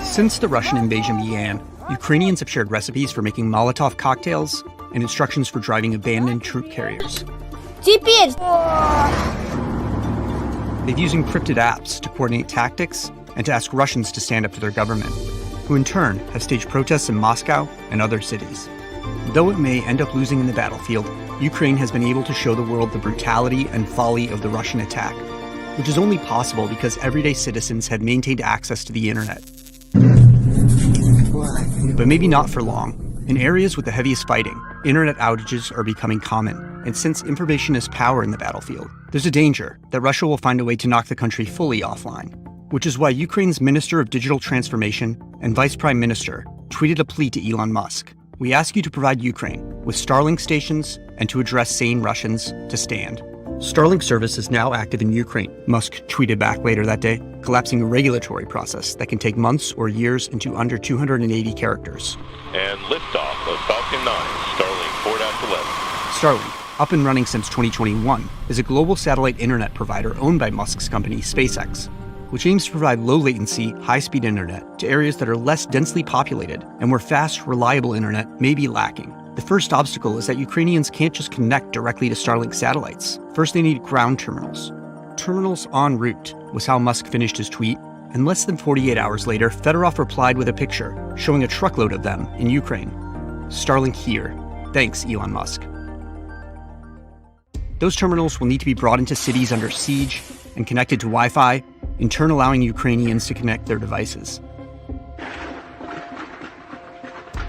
Since the Russian invasion began, Ukrainians have shared recipes for making Molotov cocktails and instructions for driving abandoned troop carriers. They've used encrypted apps to coordinate tactics and to ask Russians to stand up to their government, who in turn have staged protests in Moscow and other cities. Though it may end up losing in the battlefield, Ukraine has been able to show the world the brutality and folly of the Russian attack, which is only possible because everyday citizens have maintained access to the internet. But maybe not for long. In areas with the heaviest fighting, internet outages are becoming common, and since information is power in the battlefield, there's a danger that Russia will find a way to knock the country fully offline, which is why Ukraine's Minister of Digital Transformation and Vice Prime Minister tweeted a plea to Elon Musk. We ask you to provide Ukraine with Starlink stations and to address sane Russians to stand. Starlink service is now active in Ukraine, Musk tweeted back later that day, collapsing a regulatory process that can take months or years into under 280 characters. And liftoff of Falcon 9, Starlink 4-11. Starlink, up and running since 2021, is a global satellite internet provider owned by Musk's company SpaceX, which aims to provide low-latency, high-speed internet to areas that are less densely populated and where fast, reliable internet may be lacking. The first obstacle is that Ukrainians can't just connect directly to Starlink satellites. First, they need ground terminals. Terminals en route was how Musk finished his tweet, and less than 48 hours later, Fedorov replied with a picture showing a truckload of them in Ukraine. Starlink here. Thanks, Elon Musk. Those terminals will need to be brought into cities under siege and connected to Wi-Fi, in turn allowing Ukrainians to connect their devices.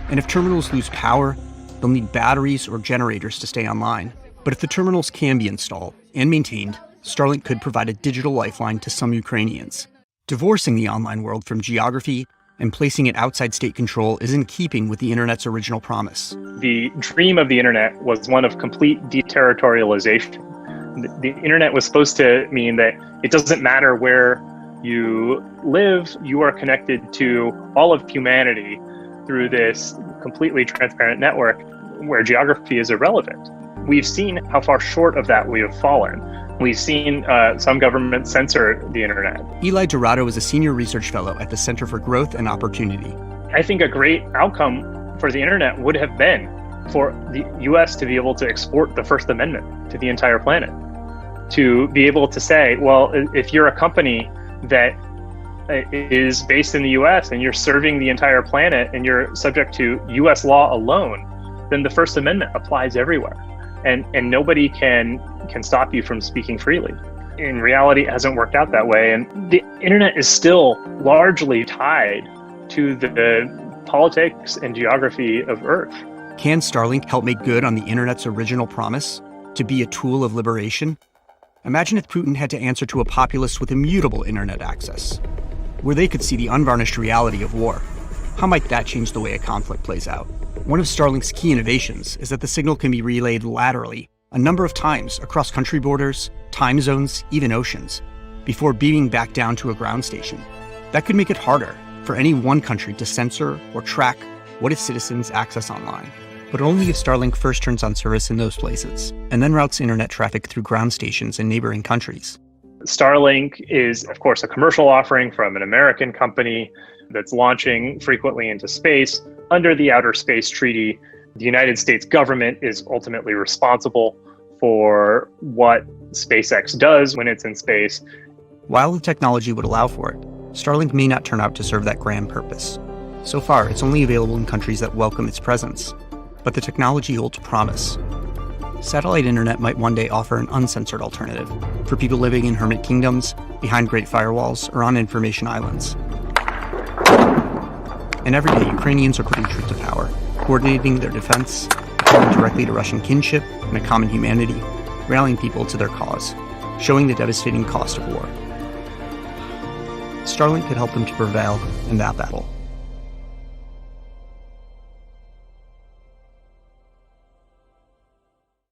And if terminals lose power, they'll need batteries or generators to stay online. But if the terminals can be installed and maintained, Starlink could provide a digital lifeline to some Ukrainians. Divorcing the online world from geography and placing it outside state control is in keeping with the internet's original promise. The dream of the internet was one of complete deterritorialization. The internet was supposed to mean that it doesn't matter where you live, you are connected to all of humanity through this completely transparent network where geography is irrelevant. We've seen how far short of that we have fallen. We've seen some governments censor the internet. Eli Dorado is a senior research fellow at the Center for Growth and Opportunity. I think a great outcome for the internet would have been for the US to be able to export the First Amendment to the entire planet. To be able to say, well, if you're a company that is based in the US and you're serving the entire planet and you're subject to US law alone, then the First Amendment applies everywhere. And nobody can stop you from speaking freely. In reality, it hasn't worked out that way. And the internet is still largely tied to the politics and geography of Earth. Can Starlink help make good on the internet's original promise to be a tool of liberation? Imagine if Putin had to answer to a populace with immutable internet access, where they could see the unvarnished reality of war. How might that change the way a conflict plays out? One of Starlink's key innovations is that the signal can be relayed laterally a number of times across country borders, time zones, even oceans, before beaming back down to a ground station. That could make it harder for any one country to censor or track what its citizens access online, but only if Starlink first turns on service in those places, and then routes internet traffic through ground stations in neighboring countries. Starlink is, of course, a commercial offering from an American company that's launching frequently into space. Under the Outer Space Treaty, the United States government is ultimately responsible for what SpaceX does when it's in space. While the technology would allow for it, Starlink may not turn out to serve that grand purpose. So far, it's only available in countries that welcome its presence, but the technology holds promise. Satellite internet might one day offer an uncensored alternative for people living in hermit kingdoms, behind great firewalls, or on information islands. And every day, Ukrainians are putting truth to power, coordinating their defense, appealing directly to Russian kinship and a common humanity, rallying people to their cause, showing the devastating cost of war. Starlink could help them to prevail in that battle.